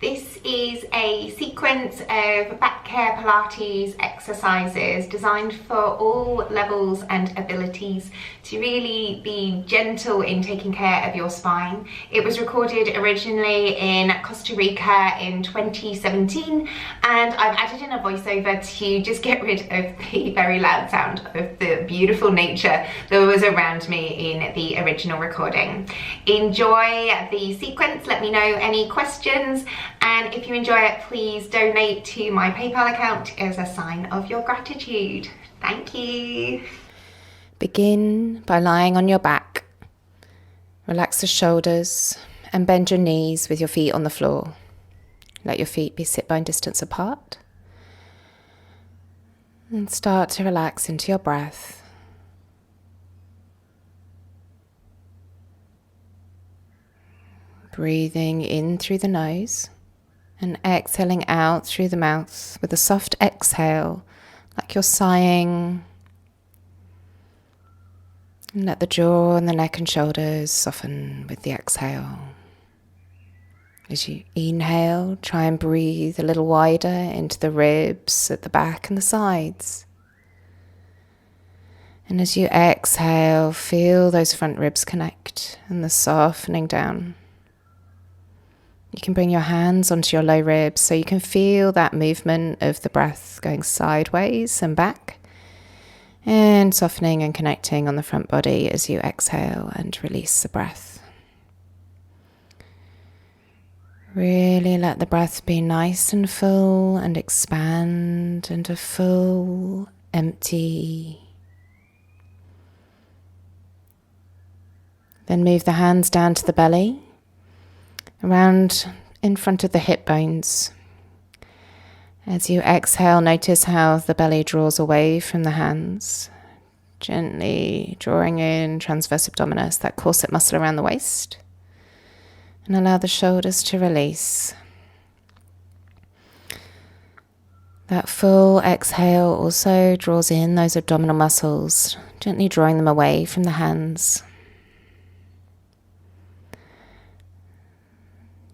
This is a sequence of back care Pilates exercises designed for all levels and abilities to really be gentle in taking care of your spine. It was recorded originally in Costa Rica in 2017, and I've added in a voiceover to just get rid of the very loud sound of the beautiful nature that was around me in the original recording. Enjoy the sequence. Let me know any questions. And if you enjoy it, please donate to my PayPal account as a sign of your gratitude. Thank you. Begin by lying on your back. Relax the shoulders and bend your knees with your feet on the floor. Let your feet be sit bone distance apart. And start to relax into your breath. Breathing in through the nose and exhaling out through the mouth with a soft exhale, like you're sighing. And let the jaw and the neck and shoulders soften with the exhale. As you inhale, try and breathe a little wider into the ribs at the back and the sides. And as you exhale, feel those front ribs connect and the softening down. You can bring your hands onto your low ribs so you can feel that movement of the breath going sideways and back, and softening and connecting on the front body as you exhale and release the breath. Really let the breath be nice and full and expand into full, empty. Then move the hands down to the belly, around in front of the hip bones. As you exhale, notice how the belly draws away from the hands, gently drawing in transverse abdominis, that corset muscle around the waist, and allow the shoulders to release. That full exhale also draws in those abdominal muscles, gently drawing them away from the hands.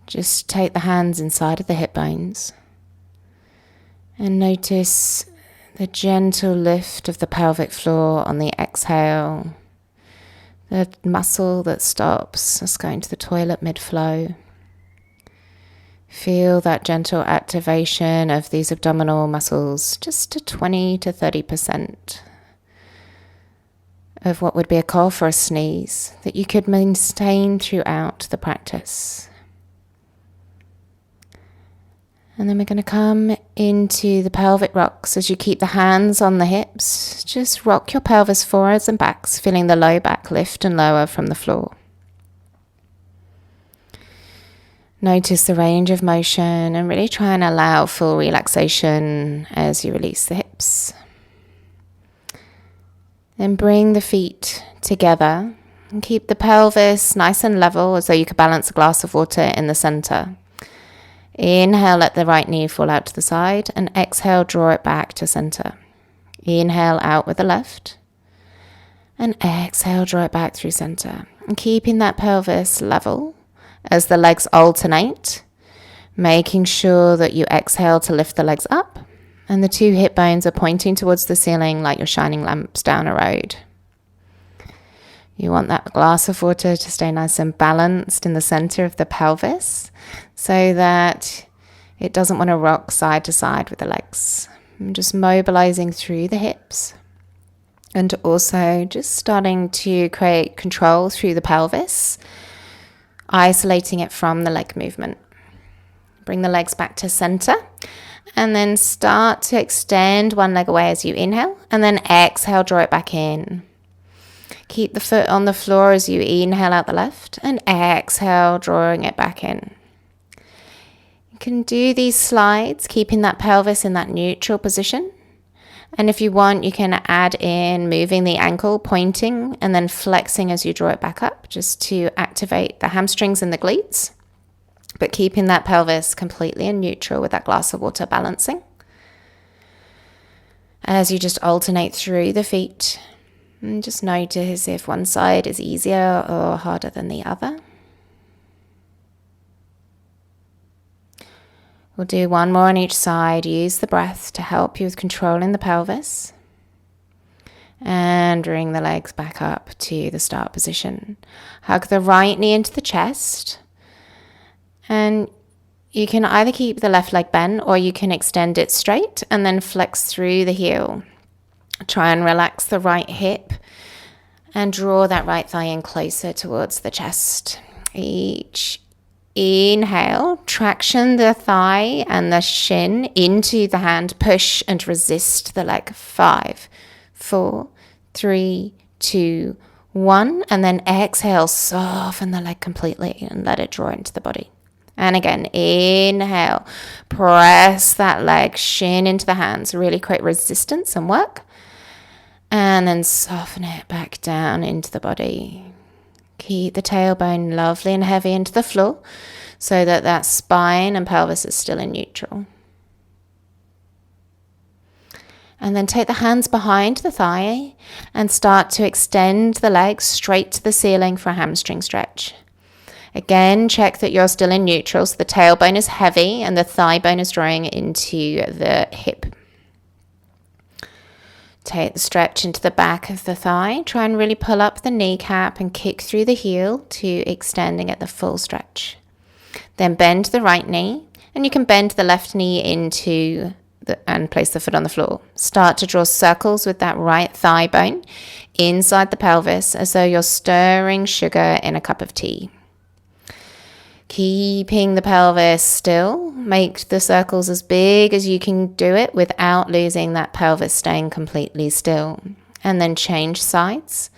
Just take the hands inside of the hip bones and notice the gentle lift of the pelvic floor on the exhale, the muscle that stops us going to the toilet mid-flow. Feel that gentle activation of these abdominal muscles, just to 20 to 30% of what would be a cough or a sneeze that you could maintain throughout the practice. And then we're going to come into the pelvic rocks. As you keep the hands on the hips, just rock your pelvis forwards and backs, feeling the low back lift and lower from the floor. Notice the range of motion and really try and allow full relaxation as you release the hips. Then bring the feet together and keep the pelvis nice and level as though you could balance a glass of water in the center. Inhale, let the right knee fall out to the side, and exhale, draw it back to center. Inhale out with the left, and exhale, draw it back through center. And keeping that pelvis level as the legs alternate, making sure that you exhale to lift the legs up, and the two hip bones are pointing towards the ceiling like you're shining lamps down a road. You want that glass of water to stay nice and balanced in the center of the pelvis so that it doesn't want to rock side to side with the legs. I'm just mobilizing through the hips and also just starting to create control through the pelvis, isolating it from the leg movement. Bring the legs back to center and then start to extend one leg away as you inhale, and then exhale, draw it back in. Keep the foot on the floor as you inhale out the left and exhale, drawing it back in. You can do these slides, keeping that pelvis in that neutral position. And if you want, you can add in moving the ankle, pointing, and then flexing as you draw it back up, just to activate the hamstrings and the glutes. But keeping that pelvis completely in neutral with that glass of water balancing. As you just alternate through the feet. And just notice if one side is easier or harder than the other. We'll do one more on each side. Use the breath to help you with controlling the pelvis. And bring the legs back up to the start position. Hug the right knee into the chest. And you can either keep the left leg bent or you can extend it straight and then flex through the heel. Try and relax the right hip and draw that right thigh in closer towards the chest. Each inhale, traction the thigh and the shin into the hand. Push and resist the leg. 5, 4, 3, 2, 1. And then exhale, soften the leg completely and let it draw into the body. And again, inhale, press that leg, shin into the hands, really create resistance and work. And then soften it back down into the body. Keep the tailbone lovely and heavy into the floor so that that spine and pelvis is still in neutral. And then take the hands behind the thigh and start to extend the legs straight to the ceiling for a hamstring stretch. Again, check that you're still in neutral, so the tailbone is heavy and the thigh bone is drawing into the hip. Take the stretch into the back of the thigh. Try and really pull up the kneecap and kick through the heel to extending at the full stretch. Then bend the right knee, and you can bend the left knee into and place the foot on the floor. Start to draw circles with that right thigh bone inside the pelvis as though you're stirring sugar in a cup of tea. Keeping the pelvis still, make the circles as big as you can do it without losing that pelvis staying completely still. And then change sides,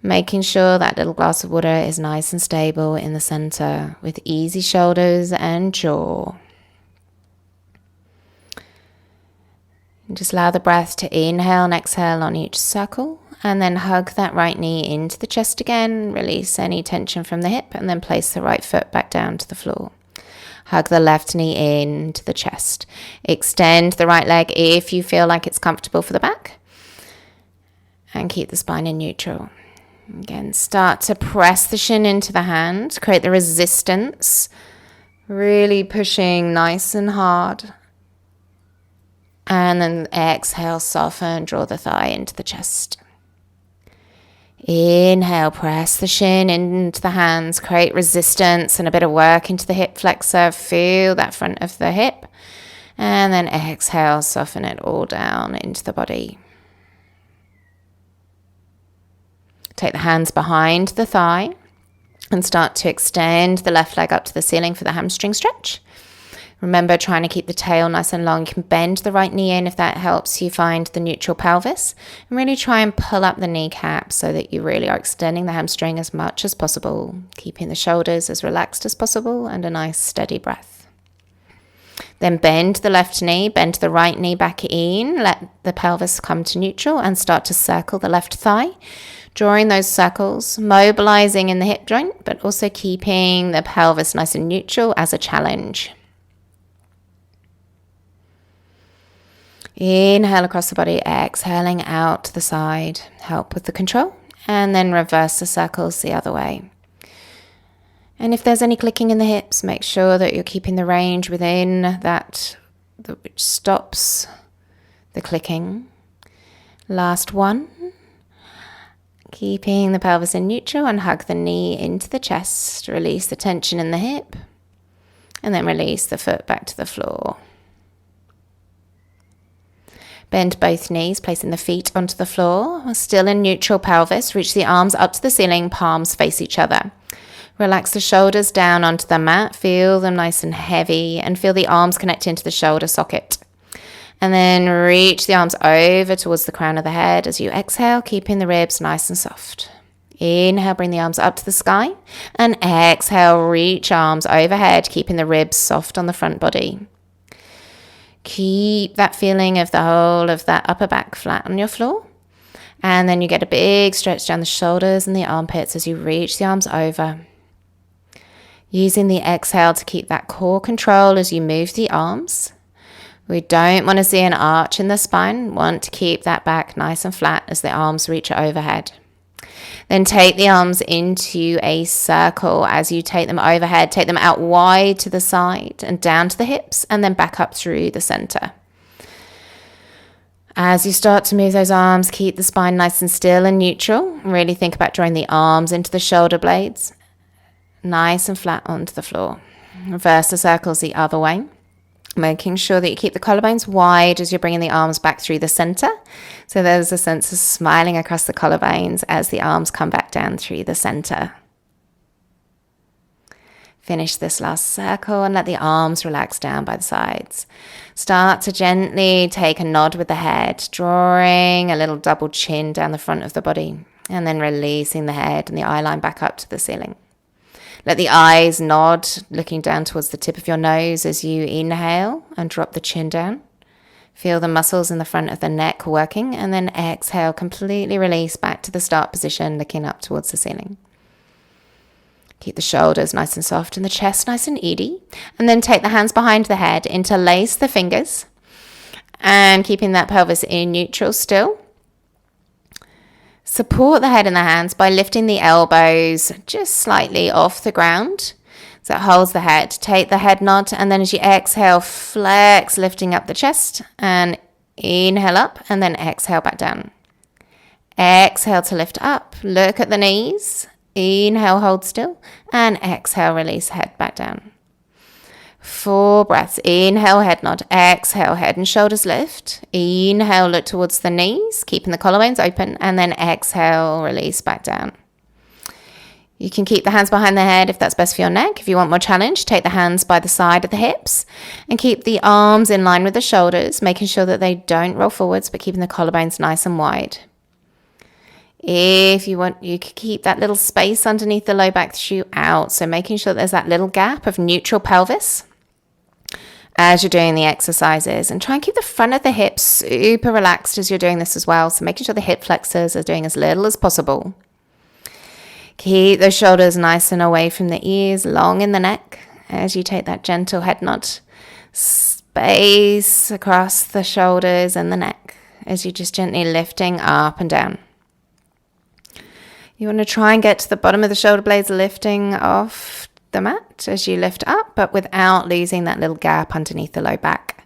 making sure that little glass of water is nice and stable in the center with easy shoulders and jaw. And just allow the breath to inhale and exhale on each circle. And then hug that right knee into the chest again. Release any tension from the hip and then place the right foot back down to the floor. Hug the left knee into the chest. Extend the right leg if you feel like it's comfortable for the back. And keep the spine in neutral. Again, start to press the shin into the hand. Create the resistance. Really pushing nice and hard. And then exhale, soften, draw the thigh into the chest. Inhale, press the shin into the hands, create resistance and a bit of work into the hip flexor. Feel that front of the hip. And then exhale, soften it all down into the body. Take the hands behind the thigh and start to extend the left leg up to the ceiling for the hamstring stretch. Remember, trying to keep the tail nice and long. You can bend the right knee in if that helps you find the neutral pelvis. And really try and pull up the kneecap so that you really are extending the hamstring as much as possible, keeping the shoulders as relaxed as possible and a nice steady breath. Then bend the left knee, bend the right knee back in, let the pelvis come to neutral and start to circle the left thigh. Drawing those circles, mobilizing in the hip joint, but also keeping the pelvis nice and neutral as a challenge. Inhale across the body, exhaling out to the side. Help with the control. And then reverse the circles the other way. And if there's any clicking in the hips, make sure that you're keeping the range within that which stops the clicking. Last one. Keeping the pelvis in neutral and hug the knee into the chest. Release the tension in the hip. And then release the foot back to the floor. Bend both knees, placing the feet onto the floor. Still in neutral pelvis, reach the arms up to the ceiling, palms face each other. Relax the shoulders down onto the mat, feel them nice and heavy, and feel the arms connect into the shoulder socket. And then reach the arms over towards the crown of the head as you exhale, keeping the ribs nice and soft. Inhale, bring the arms up to the sky, and exhale, reach arms overhead, keeping the ribs soft on the front body. Keep that feeling of the whole of that upper back flat on your floor. And then you get a big stretch down the shoulders and the armpits as you reach the arms over. Using the exhale to keep that core control as you move the arms. We don't want to see an arch in the spine. Want to keep that back nice and flat as the arms reach overhead. Then take the arms into a circle as you take them overhead. Take them out wide to the side and down to the hips, and then back up through the center. As you start to move those arms, keep the spine nice and still and neutral. Really think about drawing the arms into the shoulder blades, nice and flat onto the floor. Reverse the circles the other way, making sure that you keep the collarbones wide as you're bringing the arms back through the center. So there's a sense of smiling across the collarbones as the arms come back down through the center. Finish this last circle and let the arms relax down by the sides. Start to gently take a nod with the head, drawing a little double chin down the front of the body, and then releasing the head and the eye line back up to the ceiling. Let the eyes nod, looking down towards the tip of your nose as you inhale and drop the chin down. Feel the muscles in the front of the neck working, and then exhale, completely release back to the start position, looking up towards the ceiling. Keep the shoulders nice and soft and the chest nice and easy. And then take the hands behind the head, interlace the fingers, and keeping that pelvis in neutral still. Support the head and the hands by lifting the elbows just slightly off the ground. So it holds the head. Take the head nod, and then as you exhale, flex, lifting up the chest, and inhale up, and then exhale back down. Exhale to lift up. Look at the knees. Inhale, hold still, and exhale, release head back down. 4 breaths. Inhale, head nod. Exhale, head and shoulders lift. Inhale, look towards the knees, keeping the collarbones open, and then exhale, release back down. You can keep the hands behind the head if that's best for your neck. If you want more challenge, take the hands by the side of the hips and keep the arms in line with the shoulders, making sure that they don't roll forwards, but keeping the collarbones nice and wide. If you want, you can keep that little space underneath the low back throughout. So making sure there's that little gap of neutral pelvis as you're doing the exercises, and try and keep the front of the hips super relaxed as you're doing this as well. So making sure the hip flexors are doing as little as possible. Keep those shoulders nice and away from the ears, long in the neck as you take that gentle head nod. Space across the shoulders and the neck as you're just gently lifting up and down. You want to try and get to the bottom of the shoulder blades, lifting off the mat as you lift up, but without losing that little gap underneath the low back.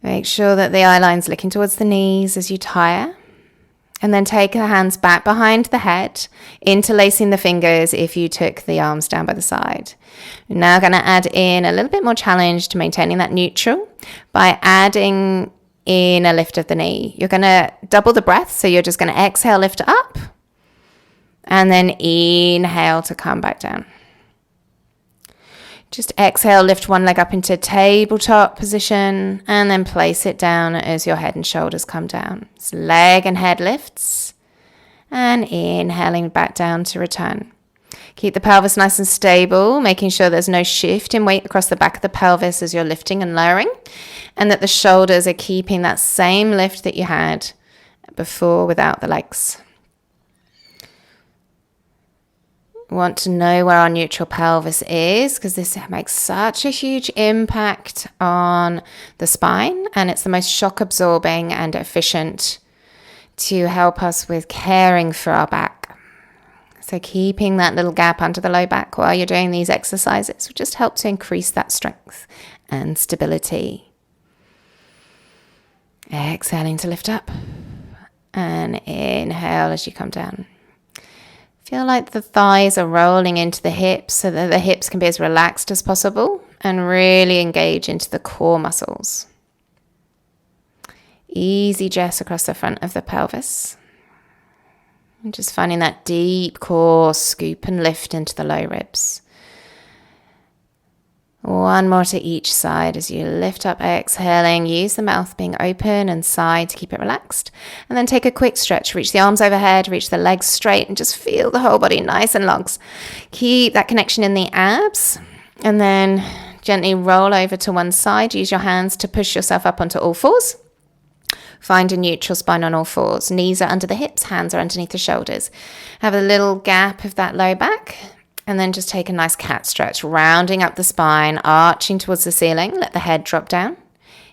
Make sure that the eye line's looking towards the knees as you tire. And then take the hands back behind the head, interlacing the fingers if you took the arms down by the side. You're now going to add in a little bit more challenge to maintaining that neutral by adding in a lift of the knee. You're going to double the breath, so you're just going to exhale, lift up, and then inhale to come back down. Just exhale, lift one leg up into tabletop position, and then place it down as your head and shoulders come down. So leg and head lifts, and inhaling back down to return. Keep the pelvis nice and stable, making sure there's no shift in weight across the back of the pelvis as you're lifting and lowering, and that the shoulders are keeping that same lift that you had before without the legs. Want to know where our neutral pelvis is, because this makes such a huge impact on the spine, and it's the most shock absorbing and efficient to help us with caring for our back. So keeping that little gap under the low back while you're doing these exercises will just help to increase that strength and stability. Exhaling to lift up, and inhale as you come down. Feel like the thighs are rolling into the hips so that the hips can be as relaxed as possible and really engage into the core muscles. Easy jets across the front of the pelvis. And just finding that deep core scoop and lift into the low ribs. One more to each side as you lift up, exhaling. Use the mouth being open and side to keep it relaxed. And then take a quick stretch. Reach the arms overhead, reach the legs straight, and just feel the whole body nice and long. Keep that connection in the abs. And then gently roll over to one side. Use your hands to push yourself up onto all fours. Find a neutral spine on all fours. Knees are under the hips, hands are underneath the shoulders. Have a little gap of that low back. And then just take a nice cat stretch, rounding up the spine, arching towards the ceiling. Let the head drop down.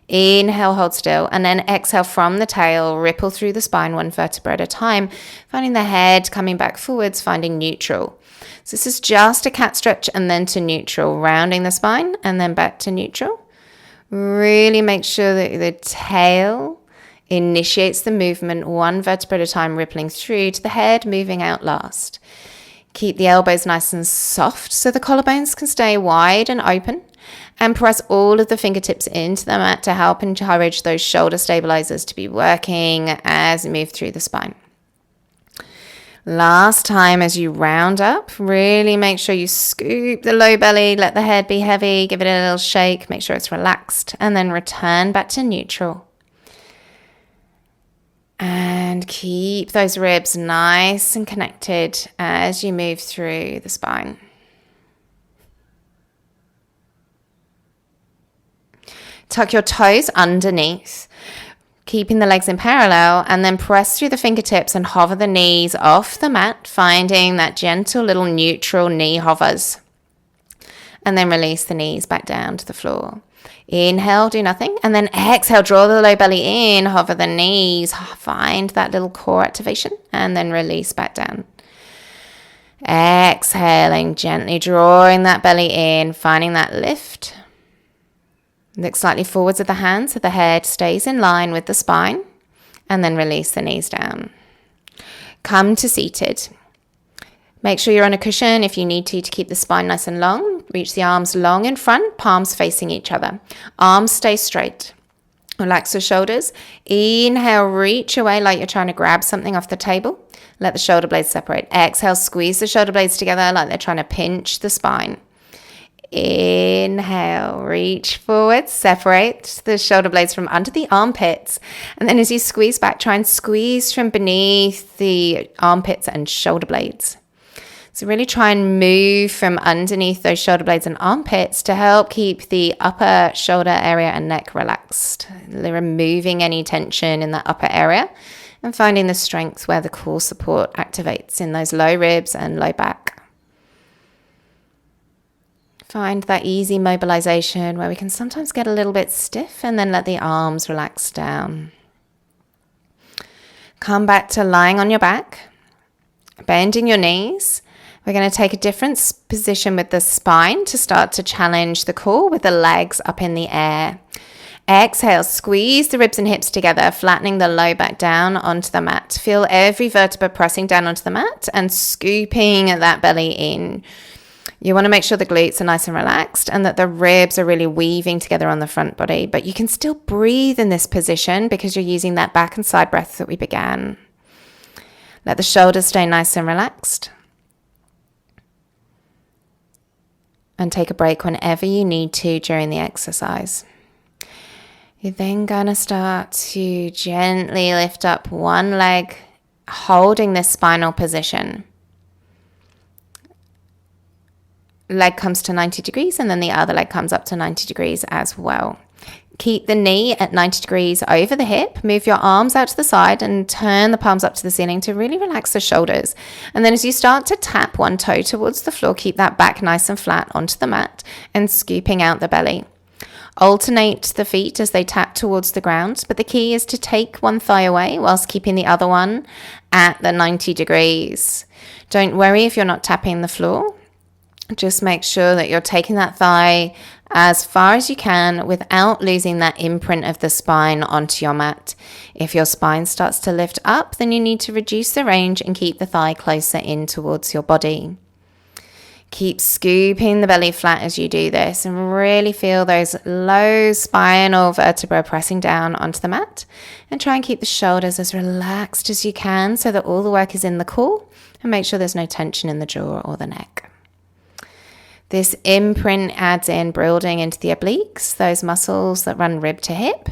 Inhale, hold still, and then exhale from the tail, ripple through the spine 1 vertebra at a time, finding the head coming back forwards, finding neutral. So this is just a cat stretch and then to neutral, rounding the spine and then back to neutral. Really make sure that the tail initiates the movement 1 vertebra at a time, rippling through to the head, moving out last. Keep the elbows nice and soft so the collarbones can stay wide and open, and press all of the fingertips into the mat to help encourage those shoulder stabilizers to be working as you move through the spine. Last time, as you round up, really make sure you scoop the low belly, let the head be heavy, give it a little shake, make sure it's relaxed, and then return back to neutral. And keep those ribs nice and connected as you move through the spine. Tuck your toes underneath, keeping the legs in parallel, and then press through the fingertips and hover the knees off the mat, finding that gentle little neutral knee hovers. And then release the knees back down to the floor. Inhale, do nothing, and then exhale, draw the low belly in, hover the knees, find that little core activation, and then release back down. Exhaling, gently drawing that belly in, finding that lift. Look slightly forwards at the hands so the head stays in line with the spine, and then release the knees down. Come to seated. Make sure you're on a cushion if you need to keep the spine nice and long. Reach the arms long in front, palms facing each other. Arms stay straight. Relax the shoulders. Inhale, reach away like you're trying to grab something off the table. Let the shoulder blades separate. Exhale, squeeze the shoulder blades together like they're trying to pinch the spine. Inhale, reach forward, separate the shoulder blades from under the armpits. And then as you squeeze back, try and squeeze from beneath the armpits and shoulder blades. So really try and move from underneath those shoulder blades and armpits to help keep the upper shoulder area and neck relaxed. Removing any tension in the upper area and finding the strength where the core support activates in those low ribs and low back. Find that easy mobilization where we can sometimes get a little bit stiff and then let the arms relax down. Come back to lying on your back, bending your knees. We're going to take a different position with the spine to start to challenge the core with the legs up in the air. Exhale, squeeze the ribs and hips together, flattening the low back down onto the mat. Feel every vertebra pressing down onto the mat and scooping that belly in. You want to make sure the glutes are nice and relaxed and that the ribs are really weaving together on the front body, but you can still breathe in this position because you're using that back and side breath that we began. Let the shoulders stay nice and relaxed. And take a break whenever you need to during the exercise. You're then going to start to gently lift up one leg, holding this spinal position. Leg comes to 90 degrees and then the other leg comes up to 90 degrees as well. Keep the knee at 90 degrees over the hip. Move your arms out to the side and turn the palms up to the ceiling to really relax the shoulders. And then as you start to tap one toe towards the floor, keep that back nice and flat onto the mat and scooping out the belly. Alternate the feet as they tap towards the ground, but the key is to take one thigh away whilst keeping the other one at the 90 degrees. Don't worry if you're not tapping the floor. Just make sure that you're taking that thigh as far as you can without losing that imprint of the spine onto your mat. If your spine starts to lift up, then you need to reduce the range and keep the thigh closer in towards your body. Keep scooping the belly flat as you do this and really feel those low spinal vertebrae pressing down onto the mat. And try and keep the shoulders as relaxed as you can so that all the work is in the core, and make sure there's no tension in the jaw or the neck. This imprint adds in building into the obliques, those muscles that run rib to hip.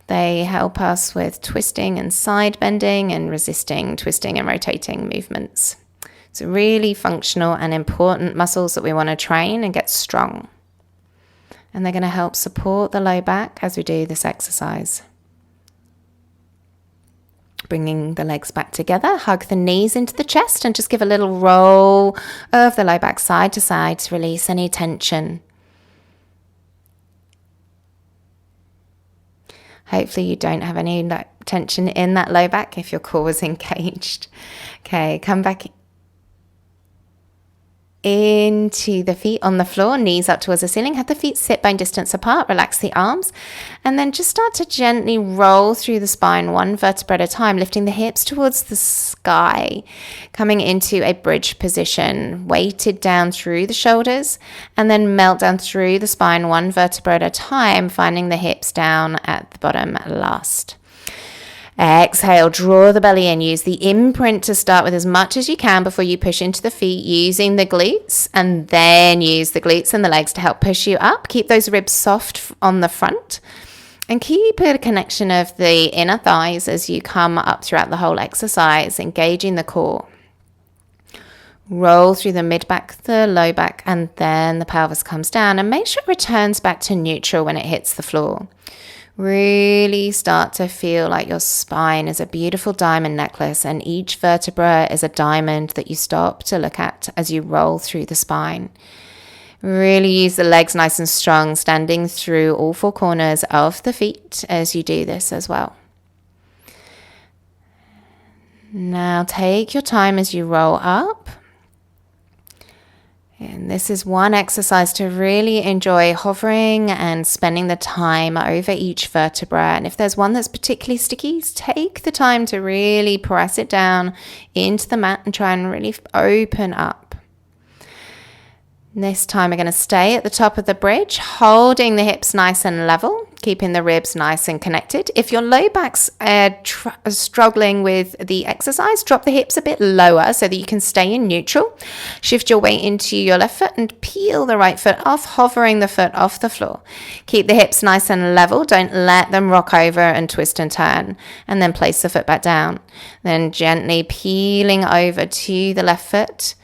They help us with twisting and side bending and resisting twisting and rotating movements. So really functional and important muscles that we want to train and get strong. And they're going to help support the low back as we do this exercise. Bringing the legs back together, hug the knees into the chest and just give a little roll of the low back side to side to release any tension. Hopefully you don't have any tension in that low back if your core was engaged. Okay, come back into the feet on the floor, knees up towards the ceiling. Have the feet sit bone distance apart. Relax the arms. And then just start to gently roll through the spine, one vertebra at a time, lifting the hips towards the sky, coming into a bridge position, weighted down through the shoulders, and then melt down through the spine, one vertebra at a time, finding the hips down at the bottom last. Exhale, draw the belly in. Use the imprint to start with as much as you can before you push into the feet, using the glutes, and then use the glutes and the legs to help push you up. Keep those ribs soft on the front, and keep a connection of the inner thighs as you come up throughout the whole exercise, engaging the core. Roll through the mid back, the low back, and then the pelvis comes down, and make sure it returns back to neutral when it hits the floor. Really start to feel like your spine is a beautiful diamond necklace, and each vertebra is a diamond that you stop to look at as you roll through the spine. Really use the legs nice and strong, standing through all four corners of the feet as you do this as well. Now take your time as you roll up. And this is one exercise to really enjoy, hovering and spending the time over each vertebra. And if there's one that's particularly sticky, take the time to really press it down into the mat and try and really open up. This time we're going to stay at the top of the bridge, holding the hips nice and level, keeping the ribs nice and connected. If your low back's struggling with the exercise, drop the hips a bit lower so that you can stay in neutral. Shift your weight into your left foot and peel the right foot off, hovering the foot off the floor. Keep the hips nice and level. Don't let them rock over and twist and turn. And then place the foot back down. Then gently peeling over to the left foot.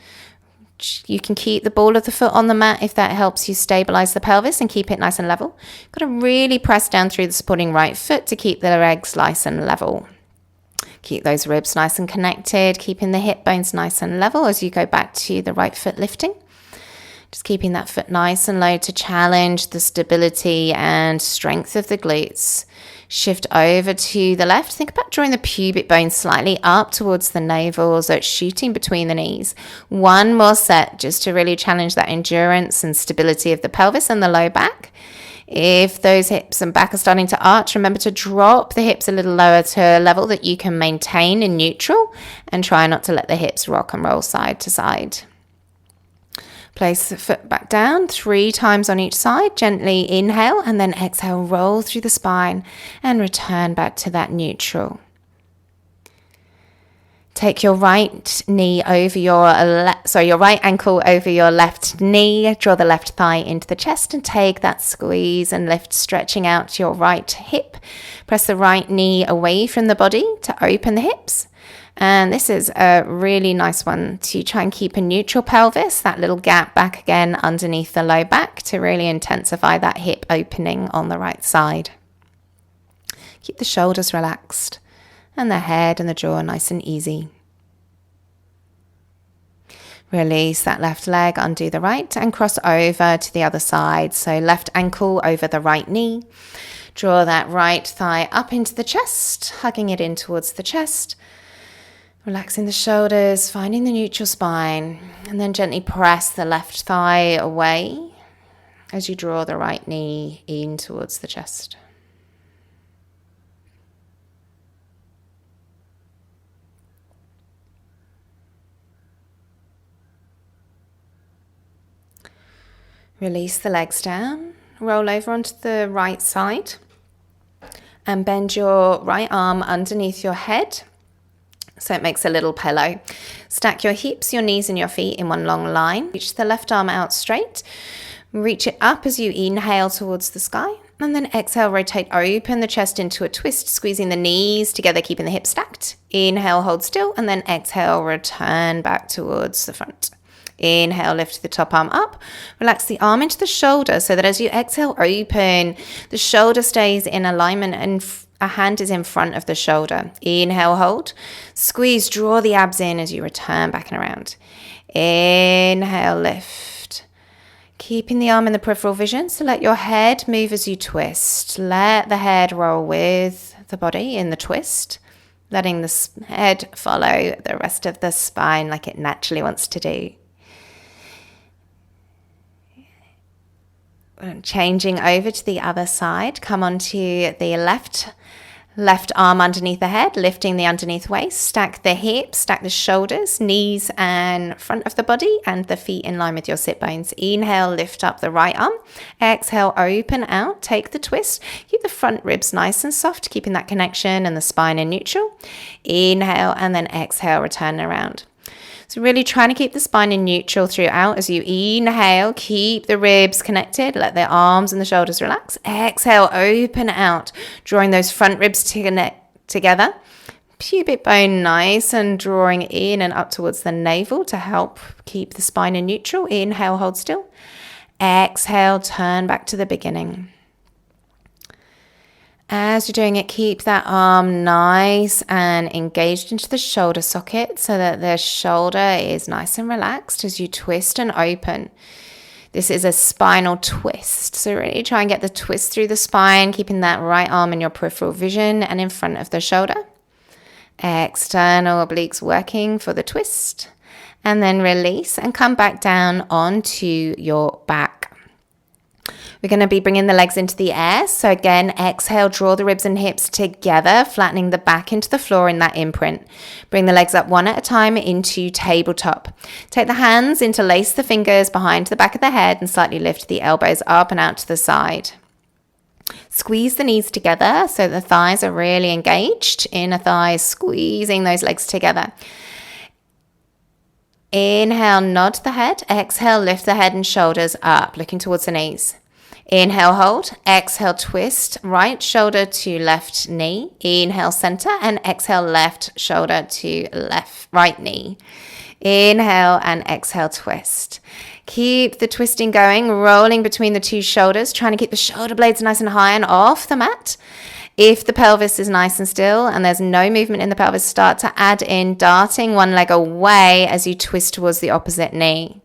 You can keep the ball of the foot on the mat if that helps you stabilize the pelvis and keep it nice and level. Got to really press down through the supporting right foot to keep the legs nice and level. Keep those ribs nice and connected, keeping the hip bones nice and level as you go back to the right foot lifting. Just keeping that foot nice and low to challenge the stability and strength of the glutes. Shift over to the left. Think about drawing the pubic bone slightly up towards the navel so it's shooting between the knees. One more set just to really challenge that endurance and stability of the pelvis and the low back. If those hips and back are starting to arch, remember to drop the hips a little lower to a level that you can maintain in neutral, and try not to let the hips rock and roll side to side. Place the foot back down 3 times on each side. Gently inhale and then exhale, roll through the spine and return back to that neutral. Take your right knee over your right ankle over your left knee. Draw the left thigh into the chest and take that squeeze and lift, stretching out your right hip. Press the right knee away from the body to open the hips. And this is a really nice one to try and keep a neutral pelvis, that little gap back again underneath the low back to really intensify that hip opening on the right side. Keep the shoulders relaxed and the head and the jaw nice and easy. Release that left leg, undo the right and cross over to the other side. So left ankle over the right knee. Draw that right thigh up into the chest, hugging it in towards the chest. Relaxing the shoulders, finding the neutral spine, and then gently press the left thigh away as you draw the right knee in towards the chest. Release the legs down, roll over onto the right side, and bend your right arm underneath your head, so it makes a little pillow. Stack your hips, your knees and your feet in one long line. Reach the left arm out straight. Reach it up as you inhale towards the sky. And then exhale, rotate, open the chest into a twist, squeezing the knees together, keeping the hips stacked. Inhale, hold still, and then exhale, return back towards the front. Inhale, lift the top arm up. Relax the arm into the shoulder so that as you exhale, open, the shoulder stays in alignment and a hand is in front of the shoulder. Inhale, hold. Squeeze, draw the abs in as you return back and around. Inhale, lift. Keeping the arm in the peripheral vision, so let your head move as you twist. Let the head roll with the body in the twist, letting the head follow the rest of the spine like it naturally wants to do. And changing over to the other side, come onto the left arm underneath the head, lifting the underneath waist, stack the hips, stack the shoulders, knees and front of the body and the feet in line with your sit bones. Inhale, lift up the right arm. Exhale, open out, take the twist. Keep the front ribs nice and soft, keeping that connection and the spine in neutral. Inhale and then exhale, return around. So really trying to keep the spine in neutral throughout. As you inhale, keep the ribs connected. Let the arms and the shoulders relax. Exhale, open out, drawing those front ribs together. Pubic bone nice and drawing in and up towards the navel to help keep the spine in neutral. Inhale, hold still. Exhale, turn back to the beginning. As you're doing it, keep that arm nice and engaged into the shoulder socket so that the shoulder is nice and relaxed as you twist and open. This is a spinal twist. So really try and get the twist through the spine, keeping that right arm in your peripheral vision and in front of the shoulder. External obliques working for the twist. And then release and come back down onto your back. We're going to be bringing the legs into the air. So again, exhale, draw the ribs and hips together, flattening the back into the floor in that imprint. Bring the legs up one at a time into tabletop. Take the hands, interlace the fingers behind the back of the head and slightly lift the elbows up and out to the side. Squeeze the knees together so the thighs are really engaged. Inner thighs, squeezing those legs together. Inhale, nod the head. Exhale, lift the head and shoulders up, looking towards the knees. Inhale, hold. Exhale, twist. Right shoulder to left knee. Inhale, center. And exhale, left shoulder to right knee. Inhale and exhale, twist. Keep the twisting going, rolling between the two shoulders, trying to keep the shoulder blades nice and high and off the mat. If the pelvis is nice and still and there's no movement in the pelvis, start to add in darting one leg away as you twist towards the opposite knee.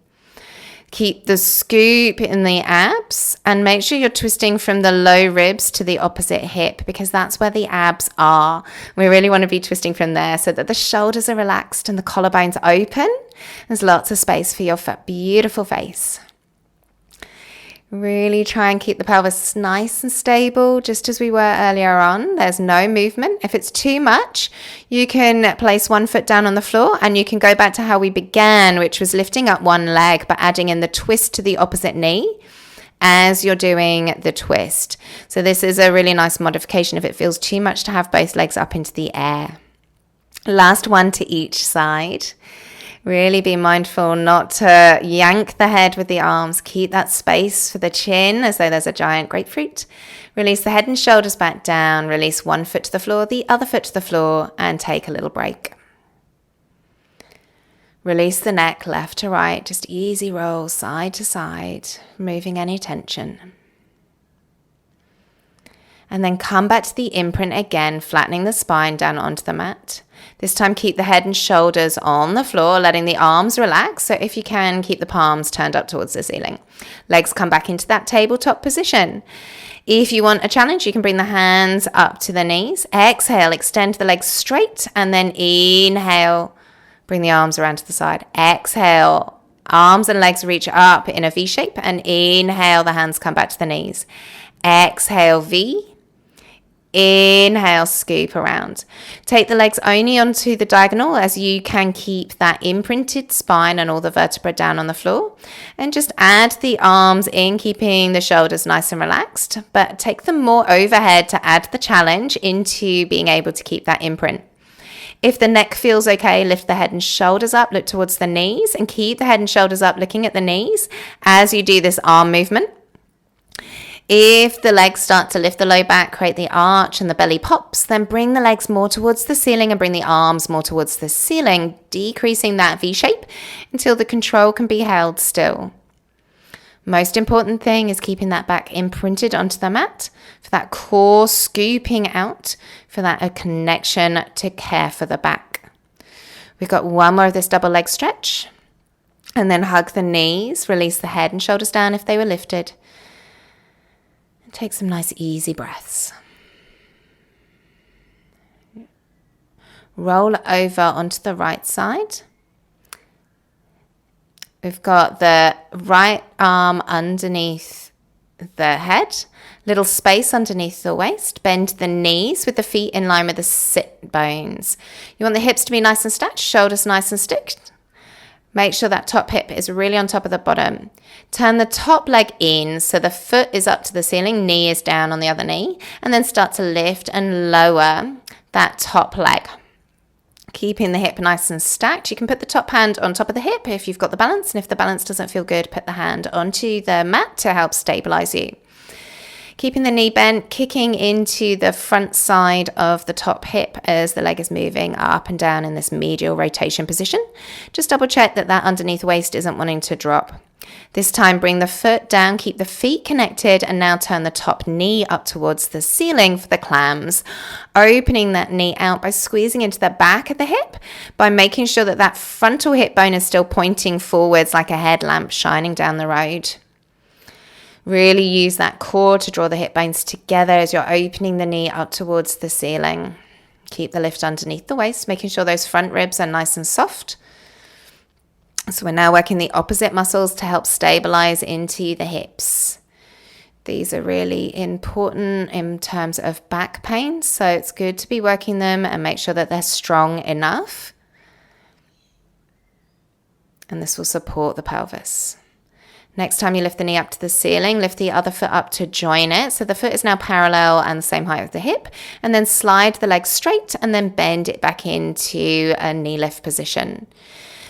Keep the scoop in the abs and make sure you're twisting from the low ribs to the opposite hip because that's where the abs are. We really want to be twisting from there so that the shoulders are relaxed and the collarbones open. There's lots of space for your beautiful face. Really try and keep the pelvis nice and stable, just as we were earlier on. There's no movement. If it's too much, you can place one foot down on the floor and you can go back to how we began, which was lifting up one leg, but adding in the twist to the opposite knee as you're doing the twist. So this is a really nice modification if it feels too much to have both legs up into the air. Last one to each side. Really be mindful not to yank the head with the arms. Keep that space for the chin as though there's a giant grapefruit. Release the head and shoulders back down. Release one foot to the floor, the other foot to the floor, and take a little break. Release the neck left to right. Just easy roll side to side, removing any tension. And then come back to the imprint again, flattening the spine down onto the mat. This time keep the head and shoulders on the floor, letting the arms relax. So if you can, keep the palms turned up towards the ceiling. Legs come back into that tabletop position. If you want a challenge, you can bring the hands up to the knees. Exhale, extend the legs straight, and then inhale, bring the arms around to the side. Exhale, arms and legs reach up in a V shape, and inhale, the hands come back to the knees. Exhale, V. Inhale, scoop around. Take the legs only onto the diagonal as you can keep that imprinted spine and all the vertebrae down on the floor. And just add the arms in, keeping the shoulders nice and relaxed, but take them more overhead to add the challenge into being able to keep that imprint. If the neck feels okay, lift the head and shoulders up, look towards the knees, and keep the head and shoulders up looking at the knees as you do this arm movement. If the legs start to lift the low back, create the arch and the belly pops, then bring the legs more towards the ceiling and bring the arms more towards the ceiling, decreasing that V shape until the control can be held still. Most important thing is keeping that back imprinted onto the mat for that core scooping out, for that connection to care for the back. We've got one more of this double leg stretch. And then hug the knees, release the head and shoulders down if they were lifted. And take some nice easy breaths. Roll over onto the right side. We've got the right arm underneath the head, little space underneath the waist. Bend the knees with the feet in line with the sit bones. You want the hips to be nice and stacked, shoulders nice and sticked. Make sure that top hip is really on top of the bottom. Turn the top leg in so the foot is up to the ceiling, knee is down on the other knee, and then start to lift and lower that top leg. Keeping the hip nice and stacked. You can put the top hand on top of the hip if you've got the balance, and if the balance doesn't feel good, put the hand onto the mat to help stabilize you. Keeping the knee bent, kicking into the front side of the top hip as the leg is moving up and down in this medial rotation position. Just double check that that underneath waist isn't wanting to drop. This time bring the foot down, keep the feet connected, and now turn the top knee up towards the ceiling for the clams. Opening that knee out by squeezing into the back of the hip, by making sure that that frontal hip bone is still pointing forwards like a headlamp shining down the road. Really use that core to draw the hip bones together as you're opening the knee up towards the ceiling. Keep the lift underneath the waist, making sure those front ribs are nice and soft. So we're now working the opposite muscles to help stabilize into the hips. These are really important in terms of back pain, so it's good to be working them and make sure that they're strong enough. And this will support the pelvis. Next time you lift the knee up to the ceiling, lift the other foot up to join it. So the foot is now parallel and the same height with the hip. And then slide the leg straight and then bend it back into a knee lift position.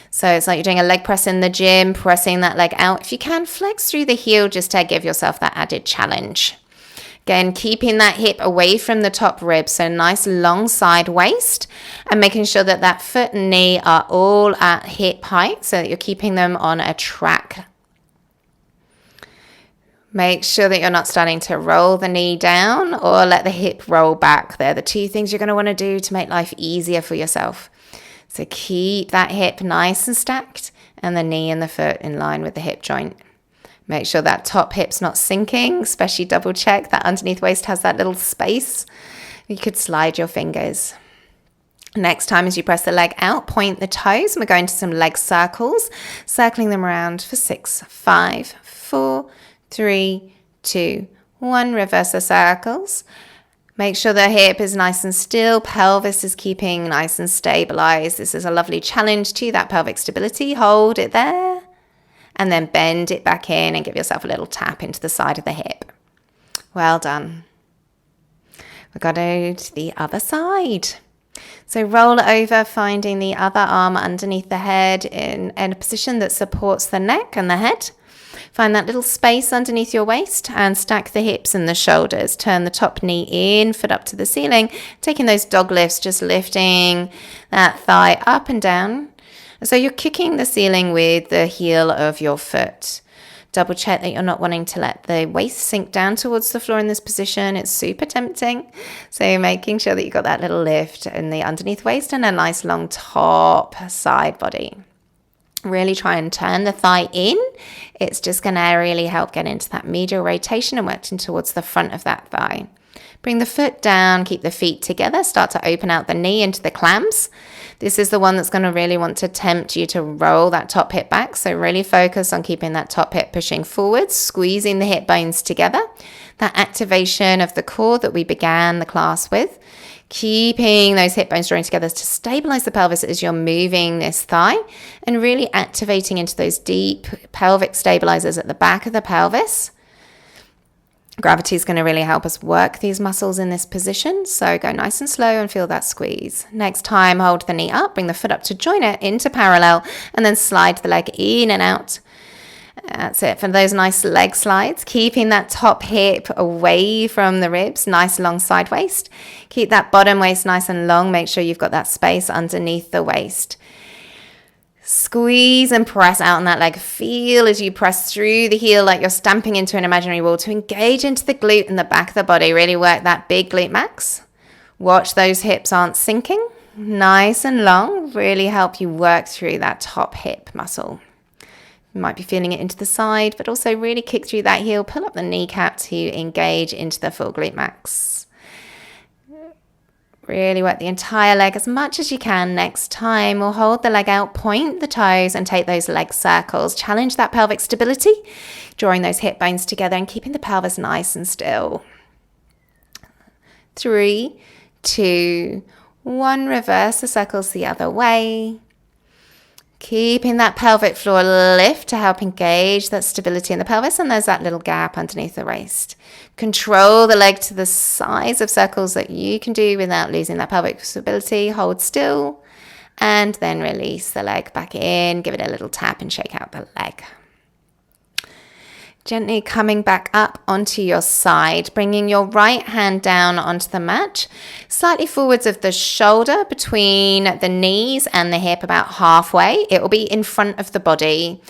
So it's like you're doing a leg press in the gym, pressing that leg out. If you can, flex through the heel just to give yourself that added challenge. Again, keeping that hip away from the top rib, so nice long side waist, and making sure that that foot and knee are all at hip height so that you're keeping them on a track. Make sure that you're not starting to roll the knee down or let the hip roll back. They're the two things you're going to want to do to make life easier for yourself. So keep that hip nice and stacked and the knee and the foot in line with the hip joint. Make sure that top hip's not sinking, especially double check that underneath waist has that little space. You could slide your fingers. Next time as you press the leg out, point the toes. We're going to some leg circles, circling them around for 6, 5, 4, 3, 2, 1. Reverse the circles. Make sure the hip is nice and still. Pelvis is keeping nice and stabilized. This is a lovely challenge to that pelvic stability. Hold it there. And then bend it back in and give yourself a little tap into the side of the hip. Well done. We've got to go to the other side. So roll over, finding the other arm underneath the head in a position that supports the neck and the head. Find that little space underneath your waist and stack the hips and the shoulders. Turn the top knee in, foot up to the ceiling. Taking those dog lifts, just lifting that thigh up and down. So you're kicking the ceiling with the heel of your foot. Double check that you're not wanting to let the waist sink down towards the floor in this position. It's super tempting. So making sure that you've got that little lift in the underneath waist and a nice long top side body. Really try and turn the thigh in. It's just going to really help get into that medial rotation and working towards the front of that thigh. Bring the foot down, keep the feet together, start to open out the knee into the clams. This is the one that's going to really want to tempt you to roll that top hip back. So really focus on keeping that top hip pushing forward, squeezing the hip bones together. That activation of the core that we began the class with. Keeping those hip bones drawing together to stabilize the pelvis as you're moving this thigh and really activating into those deep pelvic stabilizers at the back of the pelvis. Gravity is going to really help us work these muscles in this position. So go nice and slow and feel that squeeze. Next time, hold the knee up, bring the foot up to join it into parallel, and then slide the leg in and out. That's it for those nice leg slides. Keeping that top hip away from the ribs, nice long side waist. Keep that bottom waist nice and long. Make sure you've got that space underneath the waist. Squeeze and press out on that leg. Feel as you press through the heel like you're stamping into an imaginary wall to engage into the glute in the back of the body. Really work that big glute max. Watch those hips aren't sinking. Nice and long. Really help you work through that top hip muscle. You might be feeling it into the side, but also really kick through that heel, pull up the kneecap to engage into the full glute max. Really work the entire leg as much as you can. Next time, we'll hold the leg out, point the toes and take those leg circles. Challenge that pelvic stability, drawing those hip bones together and keeping the pelvis nice and still. 3, 2, 1, reverse the circles the other way. Keeping that pelvic floor lift to help engage that stability in the pelvis, and there's that little gap underneath the waist. Control the leg to the size of circles that you can do without losing that pelvic stability. Hold still and then release the leg back in. Give it a little tap and shake out the leg. Gently coming back up onto your side, bringing your right hand down onto the mat, slightly forwards of the shoulder between the knees and the hip, about halfway. It will be in front of the body.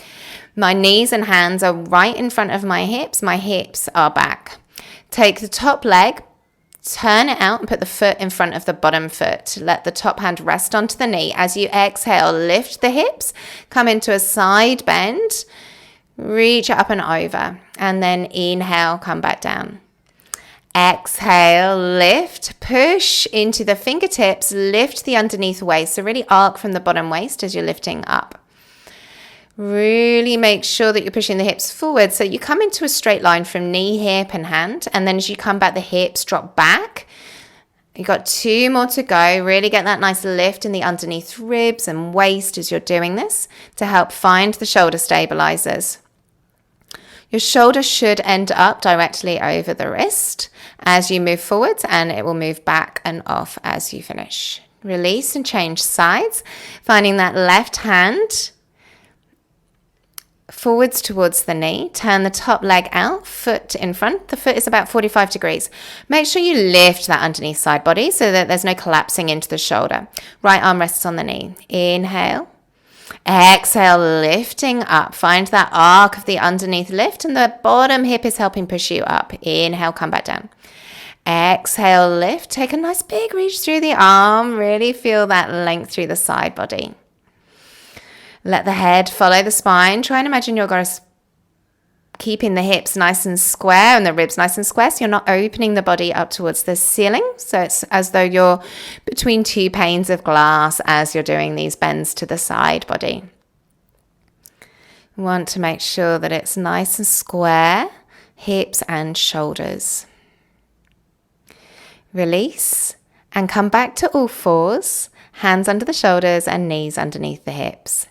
My knees and hands are right in front of my hips are back. Take the top leg, turn it out and put the foot in front of the bottom foot. Let the top hand rest onto the knee. As you exhale, lift the hips, come into a side bend. Reach up and over, and then inhale, come back down. Exhale, lift, push into the fingertips, lift the underneath waist. So really arc from the bottom waist as you're lifting up. Really make sure that you're pushing the hips forward so you come into a straight line from knee, hip, and hand. And then as you come back, the hips drop back. You've got 2 more to go. Really get that nice lift in the underneath ribs and waist as you're doing this to help find the shoulder stabilizers. Your shoulder should end up directly over the wrist as you move forwards, and it will move back and off as you finish. Release and change sides, finding that left hand forwards towards the knee. Turn the top leg out, foot in front. The foot is about 45 degrees. Make sure you lift that underneath side body so that there's no collapsing into the shoulder. Right arm rests on the knee. Inhale. Exhale, lifting up. Find that arc of the underneath lift, and the bottom hip is helping push you up. Inhale, come back down. Exhale, lift. Take a nice big reach through the arm. Really feel that length through the side body. Let the head follow the spine. Try and imagine you're keeping the hips nice and square and the ribs nice and square, so you're not opening the body up towards the ceiling. So it's as though you're between 2 panes of glass as you're doing these bends to the side body. You want to make sure that it's nice and square, hips and shoulders. Release and come back to all fours, hands under the shoulders and knees underneath the hips.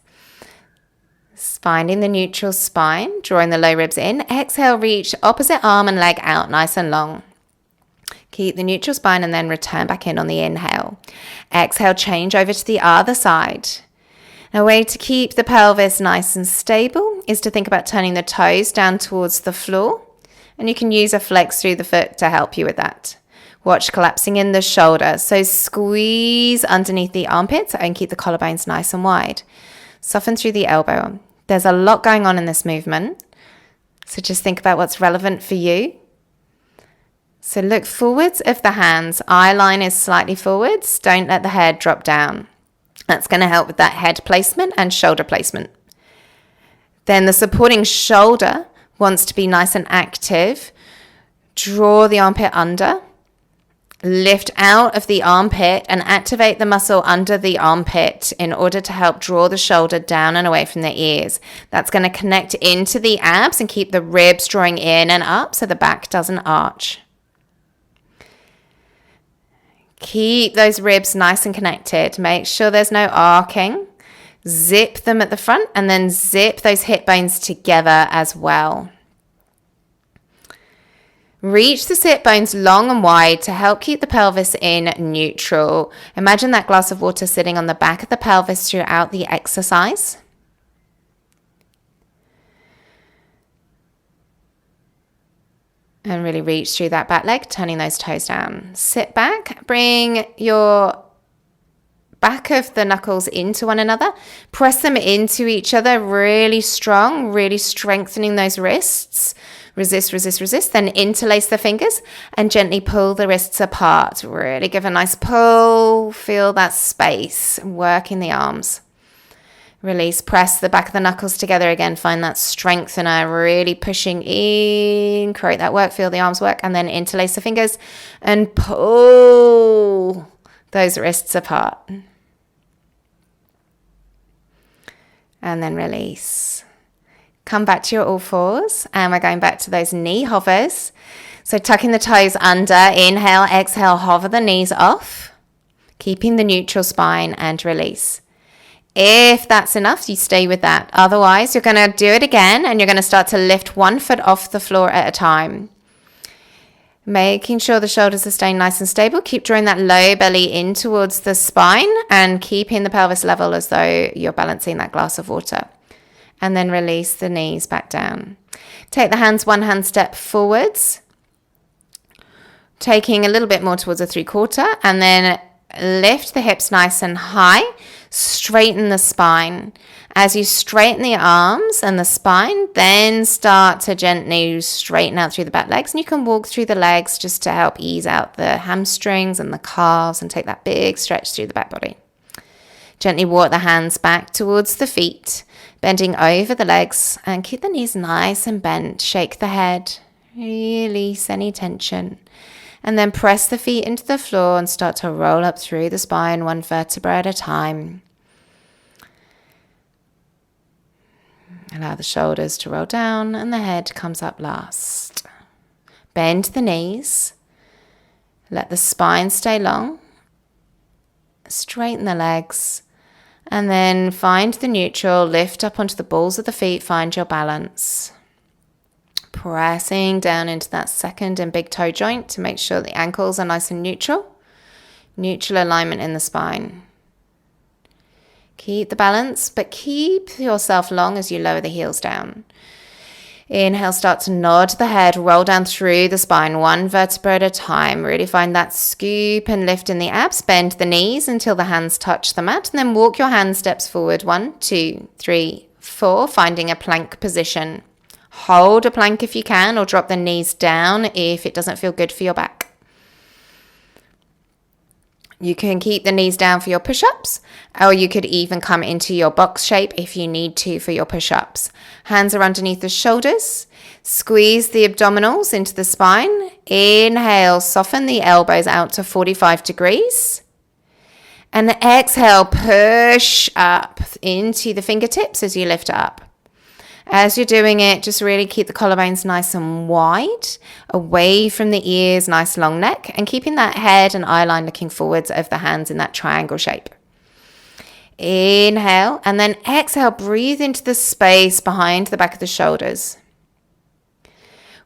Finding the neutral spine, drawing the low ribs in. Exhale, reach opposite arm and leg out nice and long. Keep the neutral spine and then return back in on the inhale. Exhale, change over to the other side. A way to keep the pelvis nice and stable is to think about turning the toes down towards the floor. And you can use a flex through the foot to help you with that. Watch collapsing in the shoulder. So squeeze underneath the armpits and keep the collarbones nice and wide. Soften through the elbow. There's a lot going on in this movement, so just think about what's relevant for you. So look forwards of the hands. Eye line is slightly forwards. Don't let the head drop down. That's going to help with that head placement and shoulder placement. Then the supporting shoulder wants to be nice and active. Draw the armpit under. Lift out of the armpit and activate the muscle under the armpit in order to help draw the shoulder down and away from the ears. That's going to connect into the abs and keep the ribs drawing in and up so the back doesn't arch. Keep those ribs nice and connected. Make sure there's no arcing. Zip them at the front and then zip those hip bones together as well. Reach the sit bones long and wide to help keep the pelvis in neutral. Imagine that glass of water sitting on the back of the pelvis throughout the exercise. And really reach through that back leg, turning those toes down. Sit back, bring your back of the knuckles into one another. Press them into each other really strong, really strengthening those wrists. Resist, resist, resist. Then interlace the fingers and gently pull the wrists apart. Really give a nice pull. Feel that space. Working the arms. Release, press the back of the knuckles together again. Find that strengthener, really pushing in, create that work, feel the arms work, and then interlace the fingers and pull those wrists apart. And then release. Come back to your all fours, and we're going back to those knee hovers. So tucking the toes under, inhale, exhale, hover the knees off, keeping the neutral spine, and release. If that's enough, you stay with that. Otherwise, you're going to do it again, and you're going to start to lift one foot off the floor at a time. Making sure the shoulders are staying nice and stable. Keep drawing that low belly in towards the spine and keeping the pelvis level as though you're balancing that glass of water. And then release the knees back down. Take the hands one hand step forwards, taking a little bit more towards a 3/4, and then lift the hips nice and high. Straighten the spine. As you straighten the arms and the spine, then start to gently straighten out through the back legs. And you can walk through the legs just to help ease out the hamstrings and the calves and take that big stretch through the back body. Gently walk the hands back towards the feet, bending over the legs, and keep the knees nice and bent. Shake the head, release any tension. And then press the feet into the floor and start to roll up through the spine, one vertebra at a time. Allow the shoulders to roll down and the head comes up last. Bend the knees. Let the spine stay long. Straighten the legs. And then find the neutral. Lift up onto the balls of the feet. Find your balance. Pressing down into that second and big toe joint to make sure the ankles are nice and neutral. Neutral alignment in the spine. Keep the balance, but keep yourself long as you lower the heels down. Inhale, start to nod the head, roll down through the spine, one vertebra at a time. Really find that scoop and lift in the abs. Bend the knees until the hands touch the mat, and then walk your hand steps forward. 1, 2, 3, 4, finding a plank position. Hold a plank if you can, or drop the knees down if it doesn't feel good for your back. You can keep the knees down for your push-ups, or you could even come into your box shape if you need to for your push-ups. Hands are underneath the shoulders. Squeeze the abdominals into the spine. Inhale, soften the elbows out to 45 degrees. And exhale, push up into the fingertips as you lift up. As you're doing it, just really keep the collarbones nice and wide, away from the ears, nice long neck, and keeping that head and eye line looking forwards of the hands in that triangle shape. Inhale, and then exhale, breathe into the space behind the back of the shoulders.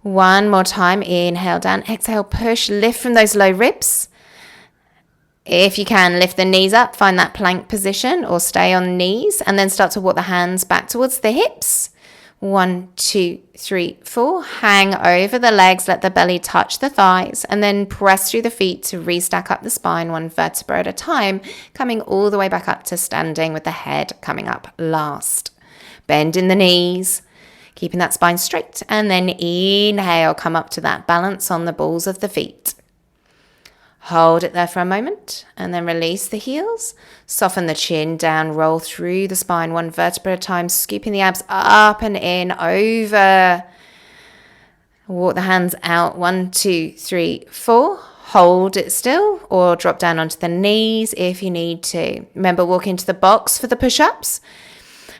One more time, inhale down, exhale, push, lift from those low ribs. If you can, lift the knees up, find that plank position or stay on knees, and then start to walk the hands back towards the hips. 1, 2, 3, 4. Hang over the legs, let the belly touch the thighs, and then press through the feet to restack up the spine, one vertebra at a time, coming all the way back up to standing with the head coming up last. Bend in the knees, keeping that spine straight, and then inhale, come up to that balance on the balls of the feet. Hold it there for a moment, and then release the heels. Soften the chin down, roll through the spine, one vertebra at a time, scooping the abs up and in, over. Walk the hands out, 1, 2, 3, 4. Hold it still, or drop down onto the knees if you need to. Remember, walk into the box for the push-ups.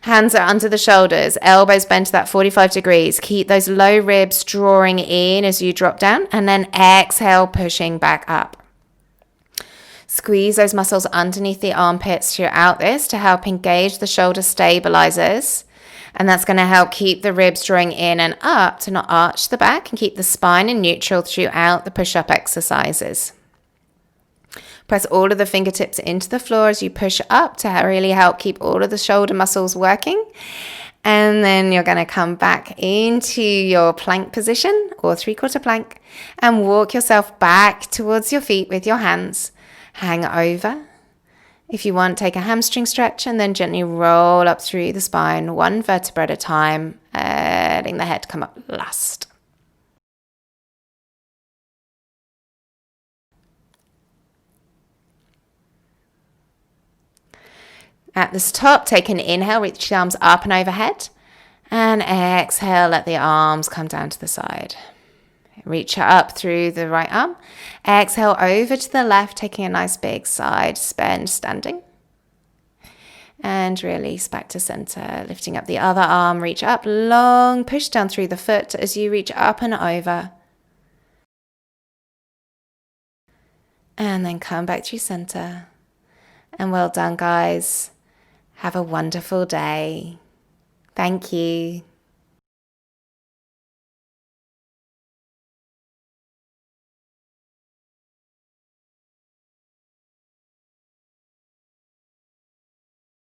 Hands are under the shoulders, elbows bent to that 45 degrees. Keep those low ribs drawing in as you drop down, and then exhale, pushing back up. Squeeze those muscles underneath the armpits throughout this to help engage the shoulder stabilizers. And that's going to help keep the ribs drawing in and up to not arch the back and keep the spine in neutral throughout the push-up exercises. Press all of the fingertips into the floor as you push up to really help keep all of the shoulder muscles working. And then you're going to come back into your plank position or 3/4 plank and walk yourself back towards your feet with your hands. Hang over. If you want, take a hamstring stretch and then gently roll up through the spine, one vertebra at a time, letting the head come up last. At this top, take an inhale, reach the arms up and overhead. And exhale, let the arms come down to the side. Reach up through the right arm. Exhale over to the left, taking a nice big side bend, standing. And release back to center, lifting up the other arm, reach up, long push down through the foot as you reach up and over. And then come back to center. And well done, guys. Have a wonderful day. Thank you.